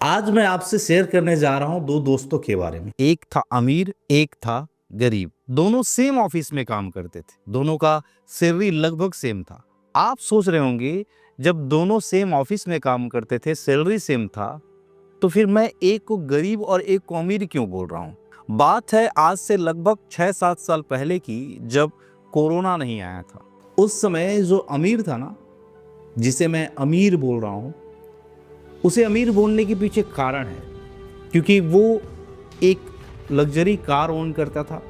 आज मैं आपसे शेयर करने जा रहा हूं दो दोस्तों के बारे में। एक था अमीर, एक था गरीब। दोनों सेम ऑफिस में काम करते थे। दोनों का सैलरी लगभग सेम था। आप सोच रहे होंगे, जब दोनों सेम ऑफिस में काम करते थे, सैलरी सेम था, तो फिर मैं एक को गरीब और एक को अमीर क्यों बोल रहा हूं। बात है आज से लगभग 6-7 साल पहले की, जब कोरोना नहीं आया था। उस समय जो अमीर था ना, जिसे मैं अमीर बोल रहा हूं, उसे अमीर बोलने के पीछे कारण है, क्योंकि वो एक लग्जरी कार ओन करता था,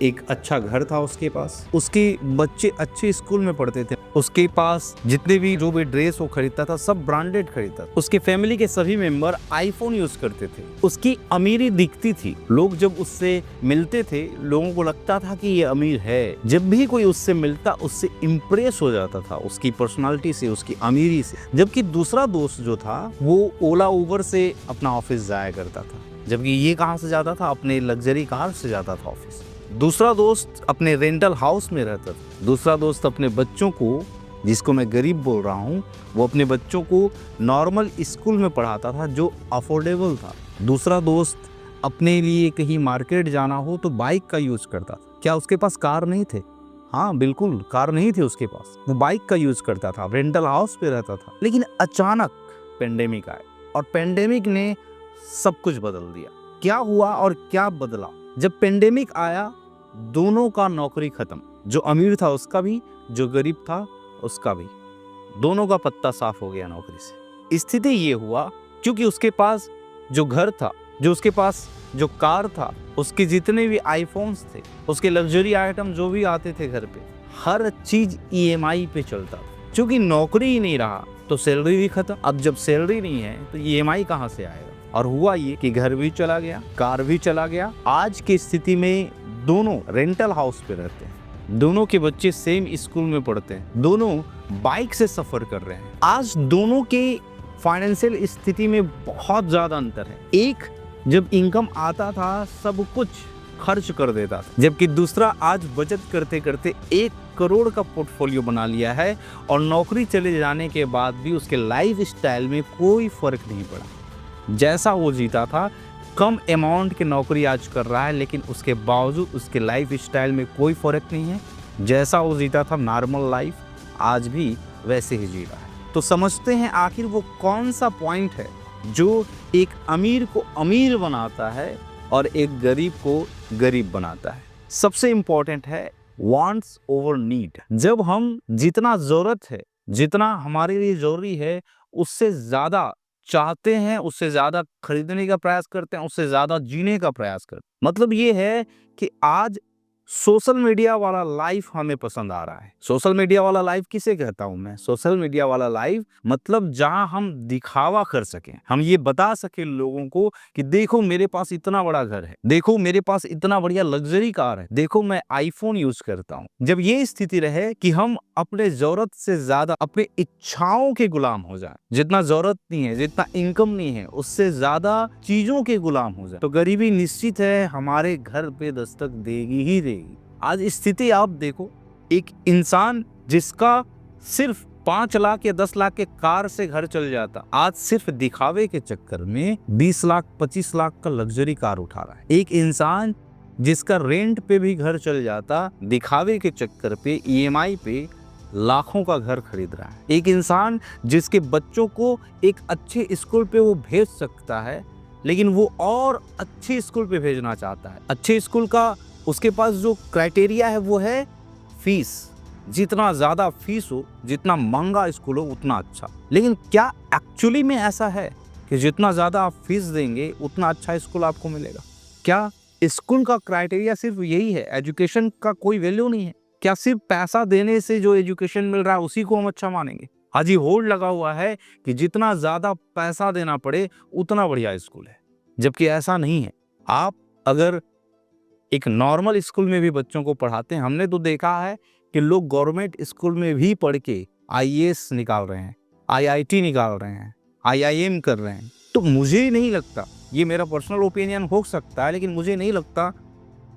एक अच्छा घर था उसके पास, उसके बच्चे अच्छे स्कूल में पढ़ते थे, उसके पास जितने भी जो भी ड्रेस वो खरीदता था सब ब्रांडेड खरीदता था, उसके फैमिली के सभी मेंबर आईफोन यूज करते थे। उसकी अमीरी दिखती थी। लोग जब उससे मिलते थे, लोगों को लगता था कि ये अमीर है। जब भी कोई उससे मिलता, उससे इम्प्रेस हो जाता था, उसकी पर्सनालिटी से, उसकी अमीरी से। जबकि दूसरा दोस्त जो था, वो ओला उबर से अपना ऑफिस जाया करता था, जबकि ये कहाँ से जाता था, अपने लग्जरी कार से जाता था ऑफिस। दूसरा दोस्त अपने रेंटल हाउस में रहता था। दूसरा दोस्त अपने बच्चों को, जिसको मैं गरीब बोल रहा हूँ, वो अपने बच्चों को नॉर्मल स्कूल में पढ़ाता था, जो अफोर्डेबल था। दूसरा दोस्त अपने लिए कहीं मार्केट जाना हो तो बाइक का यूज करता था। क्या उसके पास कार नहीं थे? हाँ, बिल्कुल, कार नहीं थी उसके पास। वो बाइक का यूज करता था, रेंटल हाउस पे रहता था। लेकिन अचानक पेंडेमिक आया और पेंडेमिक ने सब कुछ बदल दिया। क्या हुआ और क्या बदला? जब पेंडेमिक आया, दोनों का नौकरी खत्म। जो अमीर था उसका भी, जो गरीब था उसका भी। दोनों का पत्ता साफ हो गया नौकरी से। स्थिति ये हुआ क्योंकि उसके पास जो घर था, जो उसके पास जो कार था, उसके जितने भी आईफोन्स थे, उसके लग्जरी आइटम जो भी आते थे घर पे, हर चीज ईएमआई पे चलता था। क्योंकि नौकरी ही नहीं रहा तो सैलरी भी खत्म। अब जब सैलरी नहीं है तो ईएमआई कहाँ से आएगा? और हुआ ये कि घर भी चला गया, कार भी चला गया। आज की स्थिति में दोनों रेंटल हाउस पे रहते हैं, दोनों के बच्चे सेम स्कूल में पढ़ते हैं, दोनों बाइक से सफर कर रहे हैं। आज दोनों के फाइनेंशियल स्थिति में बहुत ज्यादा अंतर है। एक जब इनकम आता था सब कुछ खर्च कर देता था, जबकि दूसरा आज बचत करते करते 1 करोड़ का पोर्टफोलियो बना लिया है और नौकरी चले जाने के बाद भी उसके लाइफ स्टाइल में कोई फर्क नहीं पड़ा। जैसा वो जीता था, कम अमाउंट की नौकरी आज कर रहा है, लेकिन उसके बावजूद उसके लाइफ स्टाइल में कोई फर्क नहीं है। जैसा वो जीता था नॉर्मल लाइफ, आज भी वैसे ही जी रहा है। तो समझते हैं आखिर वो कौन सा पॉइंट है जो एक अमीर को अमीर बनाता है और एक गरीब को गरीब बनाता है। सबसे इंपॉर्टेंट है वांट्स ओवर नीड। जब हम जितना जरूरत है, जितना हमारे लिए जरूरी है, उससे ज्यादा चाहते हैं, उससे ज्यादा खरीदने का प्रयास करते हैं, उससे ज्यादा जीने का प्रयास करते हैं। मतलब ये है कि आज सोशल मीडिया वाला लाइफ हमें पसंद आ रहा है। सोशल मीडिया वाला लाइफ किसे कहता हूं मैं? सोशल मीडिया वाला लाइफ मतलब जहां हम दिखावा कर सकें, हम ये बता सके लोगों को कि देखो मेरे पास इतना बड़ा घर है, देखो मेरे पास इतना बढ़िया लग्जरी कार है, देखो मैं आईफोन यूज करता हूं। जब ये स्थिति रहे कि हम अपने जरूरत से ज्यादा अपने इच्छाओं के गुलाम हो जाए, जितना जरूरत नहीं है, जितना इनकम नहीं है, उससे ज्यादा चीजों के गुलाम हो जाए, तो गरीबी निश्चित है हमारे घर पे दस्तक देगी ही देगी। आज स्थिति आप देखो, एक इंसान जिसका सिर्फ 5 लाख या 10 लाख के कार से घर चल जाता, आज सिर्फ दिखावे के चक्कर में 20 लाख 25 लाख का लग्जरी कार उठा रहा है। एक इंसान जिसका रेंट पे भी घर चल जाता, दिखावे के चक्कर पे ईएमआई पे लाखों का घर खरीद रहा है। एक इंसान जिसके बच्चों को एक अच्छे स्कूल पे वो भेज सकता है, लेकिन वो और अच्छे स्कूल पे भेजना चाहता है। अच्छे स्कूल का उसके पास जो क्राइटेरिया है वो है फीस। जितना ज्यादा फीस हो, जितना महंगा स्कूल हो, उतना अच्छा। लेकिन क्या एक्चुअली में ऐसा है कि जितना ज्यादा आप फीस देंगे उतना अच्छा स्कूल आपको मिलेगा? क्या स्कूल का क्राइटेरिया सिर्फ यही है? एजुकेशन का कोई वैल्यू नहीं है? क्या सिर्फ पैसा देने से जो एजुकेशन मिल रहा है उसी को हम अच्छा मानेंगे? आज ये होल्ड लगा हुआ है कि जितना ज्यादा पैसा देना पड़े उतना बढ़िया स्कूल है, जबकि ऐसा नहीं है। आप अगर एक नॉर्मल स्कूल में भी बच्चों को पढ़ाते हैं, हमने तो देखा है कि लोग गवर्नमेंट स्कूल में भी पढ़ के आईएएस निकाल रहे हैं, आईआईटी निकाल रहे हैं, आईआईएम कर रहे हैं। तो मुझे नहीं लगता, ये मेरा पर्सनल ओपिनियन हो सकता है, लेकिन मुझे नहीं लगता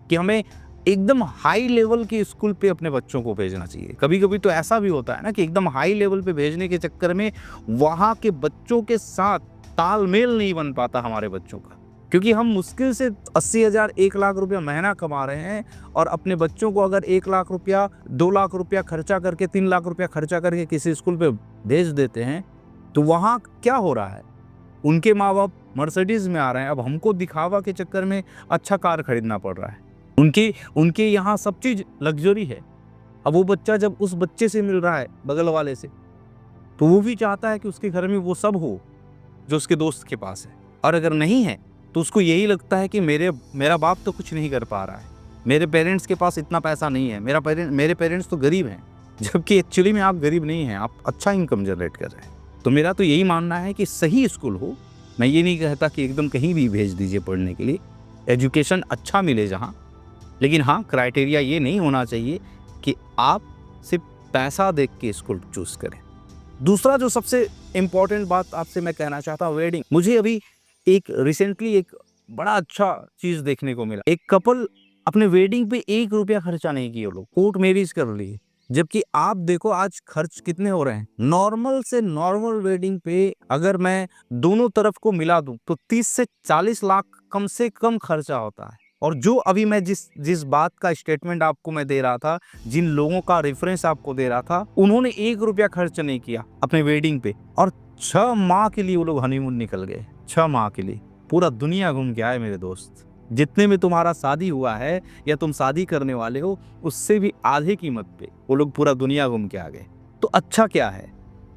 कि हमें एकदम हाई लेवल के स्कूल पे अपने बच्चों को भेजना चाहिए। कभी कभी तो ऐसा भी होता है ना कि एकदम हाई लेवल पे भेजने के चक्कर में वहाँ के बच्चों के साथ तालमेल नहीं बन पाता हमारे बच्चों का, क्योंकि हम मुश्किल से 80,000 1 लाख रुपया महीना कमा रहे हैं और अपने बच्चों को अगर 1 लाख रुपया 2 लाख रुपया खर्चा करके 3 लाख रुपया खर्चा करके किसी स्कूल पे भेज देते हैं, तो वहाँ क्या हो रहा है? उनके माँ बाप मर्सिडीज में आ रहे हैं, अब हमको दिखावा के चक्कर में अच्छा कार खरीदना पड़ रहा है। उनके यहाँ सब चीज़ लग्जरी है। अब वो बच्चा जब उस बच्चे से मिल रहा है बगल वाले से, तो वो भी चाहता है कि उसके घर में वो सब हो जो उसके दोस्त के पास है, और अगर नहीं है तो उसको यही लगता है कि मेरा बाप तो कुछ नहीं कर पा रहा है, मेरे पेरेंट्स के पास इतना पैसा नहीं है, मेरे पेरेंट्स तो गरीब हैं, जबकि एक्चुअली में आप गरीब नहीं हैं, आप अच्छा इनकम जनरेट कर रहे हैं। तो मेरा तो यही मानना है कि सही स्कूल हो। मैं ये नहीं कहता कि एकदम कहीं भी भेज दीजिए पढ़ने के लिए, एजुकेशन अच्छा मिले जहाँ, लेकिन हाँ, क्राइटेरिया ये नहीं होना चाहिए कि आप सिर्फ पैसा देख के स्कूल चूज़ करें। दूसरा जो सबसे इम्पॉर्टेंट बात आपसे मैं कहना चाहता हूँ, वेडिंग। मुझे अभी रिसेंटली एक बड़ा अच्छा चीज़ देखने को मिला। एक कपल अपने वेडिंग पे 1 रुपया खर्चा नहीं किए, वो लोग कोर्ट मैरिज कर लिए। जबकि आप देखो आज खर्च कितने हो रहे हैं। नॉर्मल से नॉर्मल वेडिंग पे अगर मैं दोनों तरफ को मिला दूं तो 30 से 40 लाख कम से कम खर्चा होता है। और जो अभी मैं जिस बात का स्टेटमेंट आपको मैं दे रहा था, जिन लोगों का रेफरेंस आपको दे रहा था, उन्होंने 1 रुपया खर्च नहीं किया अपने वेडिंग पे, और 6 माह के लिए वो लोग हनीमून निकल गए। 6 माह के लिए पूरा दुनिया घूम के आए मेरे दोस्त। जितने में तुम्हारा शादी हुआ है या तुम शादी करने वाले हो, उससे भी आधे कीमत पे वो लोग पूरा दुनिया घूम के आ गए। तो अच्छा क्या है,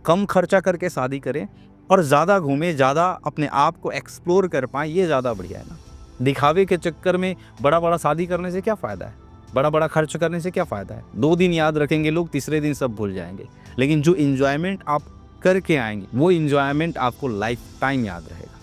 कम खर्चा करके शादी करें और ज़्यादा घूमें, ज़्यादा अपने आप को एक्सप्लोर कर पाएँ, ये ज़्यादा बढ़िया है ना। दिखावे के चक्कर में बड़ा शादी करने से क्या फ़ायदा है, बड़ा खर्च करने से क्या फ़ायदा है। 2 दिन याद रखेंगे लोग, तीसरे दिन सब भूल जाएंगे। लेकिन जो इन्जॉयमेंट आप करके आएंगे, वो इन्जॉयमेंट आपको लाइफ टाइम याद रहेगा,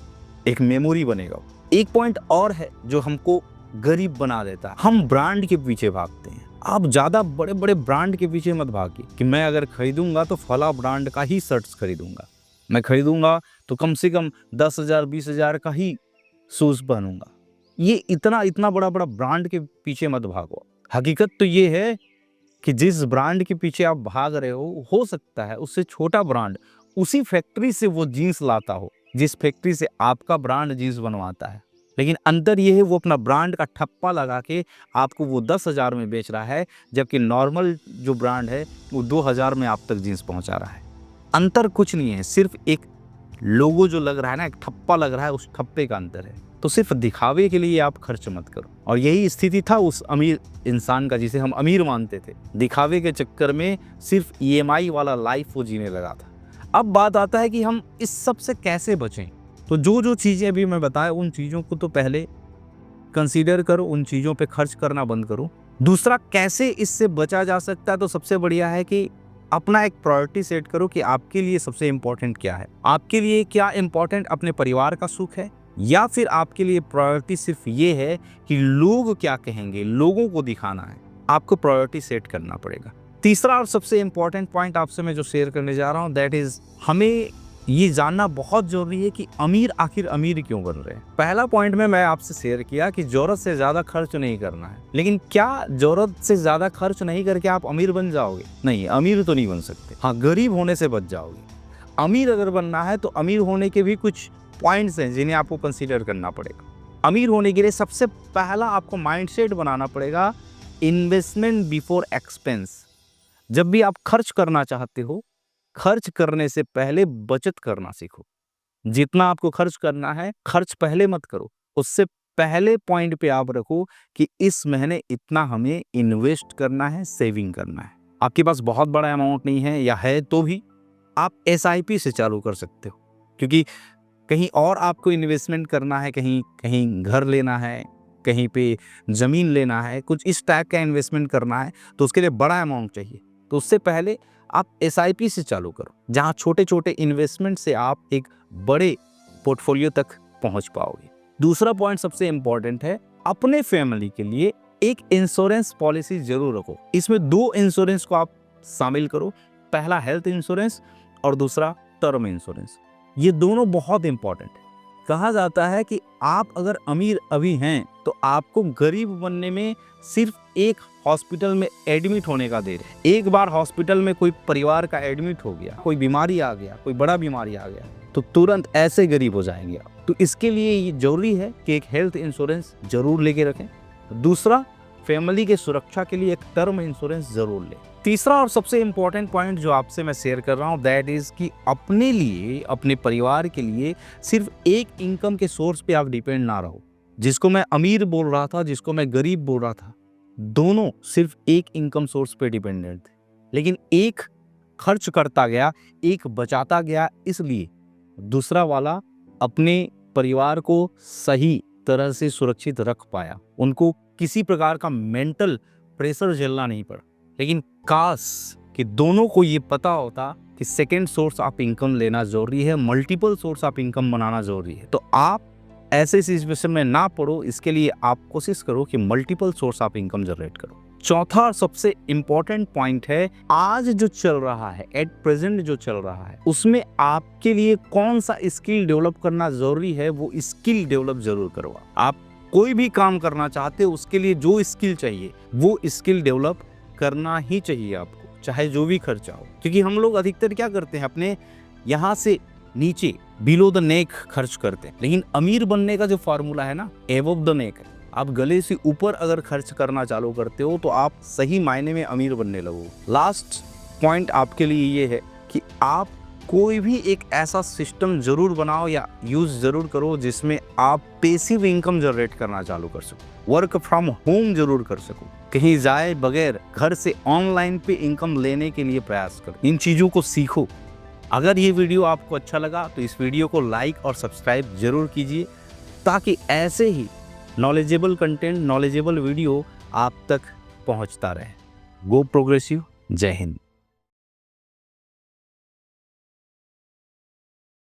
एक मेमोरी बनेगा। एक पॉइंट और है जो हमको गरीब बना देता है, हम ब्रांड के पीछे भागते हैं। आप ज़्यादा बड़े ब्रांड के पीछे मत भागिए कि मैं अगर खरीदूंगा तो फला ब्रांड का ही शर्ट्स खरीदूंगा, मैं खरीदूंगा तो कम से कम 10,000 20,000 का ही शूज़ पहनूंगा। ये इतना बड़ा ब्रांड के पीछे मत भागो। हकीकत तो ये है कि जिस ब्रांड के पीछे आप भाग रहे हो सकता है उससे छोटा ब्रांड उसी फैक्ट्री से वो जीन्स लाता हो जिस फैक्ट्री से आपका ब्रांड जीन्स बनवाता है। लेकिन अंतर ये है, वो अपना ब्रांड का ठप्पा लगा के आपको वो 10,000 में बेच रहा है, जबकि नॉर्मल जो ब्रांड है वो 2,000 में आप तक जीन्स पहुंचा रहा है। अंतर कुछ नहीं है, सिर्फ एक लोगो जो लग रहा है ना, एक ठप्पा लग रहा है, उस ठप्पे का अंतर है। तो सिर्फ दिखावे के लिए आप खर्च मत करो। और यही स्थिति था उस अमीर इंसान का जिसे हम अमीर मानते थे। दिखावे के चक्कर में सिर्फ EMI वाला लाइफ वो जीने लगा था। अब बात आता है कि हम इस सब से कैसे बचें। तो जो चीज़ें अभी मैं बताया, उन चीज़ों को तो पहले कंसीडर करो, उन चीज़ों पे खर्च करना बंद करो। दूसरा, कैसे इससे बचा जा सकता है, तो सबसे बढ़िया है कि अपना एक प्रायोरिटी सेट करो कि आपके लिए सबसे इम्पोर्टेंट क्या है। आपके लिए क्या इम्पोर्टेंट अपने परिवार का सुख है, या फिर आपके लिए प्रायोरिटी सिर्फ ये है कि लोग क्या कहेंगे, लोगों को दिखाना है। आपको प्रायोरिटी सेट करना पड़ेगा। तीसरा और सबसे इम्पोर्टेंट पॉइंट आपसे मैं जो शेयर करने जा रहा हूँ, दैट इज हमें ये जानना बहुत जरूरी है कि अमीर आखिर अमीर क्यों बन रहे हैं। पहला पॉइंट में मैं आपसे शेयर किया कि जरूरत से ज्यादा खर्च नहीं करना है, लेकिन क्या जरूरत से ज्यादा खर्च नहीं करके आप अमीर बन जाओगे? नहीं, अमीर तो नहीं बन सकते। हाँ, गरीब होने से बच जाओगे। अमीर अगर बनना है तो अमीर होने के भी कुछ पॉइंट्स हैं जिन्हें आपको कंसीडर करना पड़ेगा। अमीर होने के लिए सबसे पहला आपको माइंडसेट बनाना पड़ेगा, इन्वेस्टमेंट बिफोर एक्सपेंस। जब भी आप खर्च करना चाहते हो, खर्च करने से पहले बचत करना सीखो। जितना आपको खर्च करना है, खर्च पहले मत करो, उससे पहले पॉइंट पे आप रखो कि इस महीने इतना हमें इन्वेस्ट करना है, सेविंग करना है। आपके पास बहुत बड़ा अमाउंट नहीं है, या है तो भी आप SIP से चालू कर सकते हो, क्योंकि कहीं और आपको इन्वेस्टमेंट करना है, कहीं घर लेना है, कहीं पे ज़मीन लेना है, कुछ इस टाइप का इन्वेस्टमेंट करना है, तो उसके लिए बड़ा अमाउंट चाहिए। तो उससे पहले आप SIP से चालू करो, जहाँ छोटे छोटे इन्वेस्टमेंट से आप एक बड़े पोर्टफोलियो तक पहुँच पाओगे। दूसरा पॉइंट सबसे इम्पॉर्टेंट है, अपने फैमिली के लिए एक इंश्योरेंस पॉलिसी जरूर रखो। इसमें 2 इंश्योरेंस को आप शामिल करो, पहला हेल्थ इंश्योरेंस और दूसरा टर्म इंश्योरेंस। ये दोनों बहुत इंपॉर्टेंट है। कहा जाता है कि आप अगर अमीर अभी हैं तो आपको गरीब बनने में सिर्फ एक हॉस्पिटल में एडमिट होने का देर है। एक बार हॉस्पिटल में कोई परिवार का एडमिट हो गया, कोई बीमारी आ गया, कोई बड़ा बीमारी आ गया, तो तुरंत ऐसे गरीब हो जाएंगे आप। तो इसके लिए ये जरूरी है कि एक हेल्थ इंश्योरेंस जरूर लेके रखें। दूसरा, फैमिली के सुरक्षा के लिए एक टर्म इंश्योरेंस जरूर लें। तीसरा और सबसे इंपॉर्टेंट पॉइंट जो आपसे मैं शेयर कर रहा हूँ दैट इज कि अपने लिए, अपने परिवार के लिए सिर्फ एक इनकम के सोर्स पे आप डिपेंड ना रहो। जिसको मैं अमीर बोल रहा था, जिसको मैं गरीब बोल रहा था, दोनों सिर्फ एक इनकम सोर्स पे डिपेंडेंट थे, लेकिन एक खर्च करता गया, एक बचाता गया, इसलिए दूसरा वाला अपने परिवार को सही तरह से सुरक्षित रख पाया। उनको किसी प्रकार का मेंटल प्रेशर झेलना नहीं पड़ा। लेकिन काश कि दोनों को ये पता होता कि सेकेंड सोर्स ऑफ इनकम लेना जरूरी है, मल्टीपल सोर्स ऑफ इनकम बनाना जरूरी है। तो आप ऐसे सिचुएशन में ना पड़ो, इसके लिए आप कोशिश करो कि multiple source of income generate करो। चौथा और सबसे इंपॉर्टेंट पॉइंट है, आज जो चल रहा है, एट प्रेजेंट जो चल रहा है, उसमें आपके लिए कौन सा स्किल डेवलप करना जरूरी है, वो स्किल डेवलप जरूर करो। आप कोई भी काम करना चाहते हो, उसके लिए जो स्किल चाहिए वो स्किल डेवलप करना ही चाहिए आपको, चाहे जो भी खर्चा हो। क्योंकि हम लोग अधिकतर क्या करते हैं, अपने यहाँ से नीचे बिलो द नेक खर्च करते हैं, लेकिन अमीर बनने का जो फॉर्मूला है ना, एबव द नेक है। आप गले से ऊपर अगर खर्च करना चालू करते हो तो आप सही मायने में अमीर बनने लगो। लास्ट पॉइंट आपके लिए ये है कि आप कोई भी एक ऐसा सिस्टम जरूर बनाओ या यूज जरूर करो जिसमें आप पैसिव इनकम जनरेट करना चालू कर सको, वर्क फ्रॉम होम जरूर कर सको, कहीं जाए बगैर घर से ऑनलाइन पे इनकम लेने के लिए प्रयास करो। इन चीजों को सीखो। अगर ये वीडियो आपको अच्छा लगा तो इस वीडियो को लाइक और सब्सक्राइब जरूर कीजिए, ताकि ऐसे ही नॉलेजेबल कंटेंट, नॉलेजेबल वीडियो आप तक पहुंचता रहे। गो प्रोग्रेसिव। जय हिंद।